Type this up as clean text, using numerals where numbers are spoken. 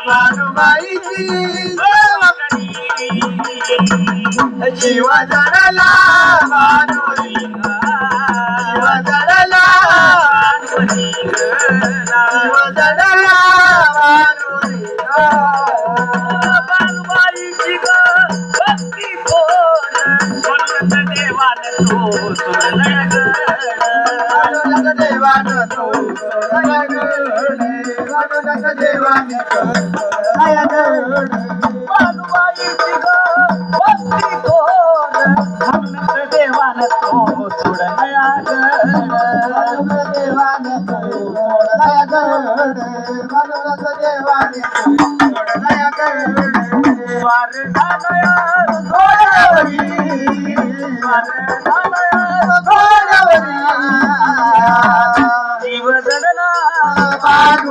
भानुबाईची जीव जडला भानुरी जीव जडला भानुरी जीव जडला भानुरी भानुबाईची भक्ती कोण म्हणत देवान तो सोडलाय भानुलक देवान तो सोडलाय भानुलक देवान सोडलाय भानुबाईची भक्ती कोण म्हणत देवान तो सोडलाय भानुलक देवान सोडलाय भानुलक देवान सोडलाय वार झालया गोदावरी वार झालया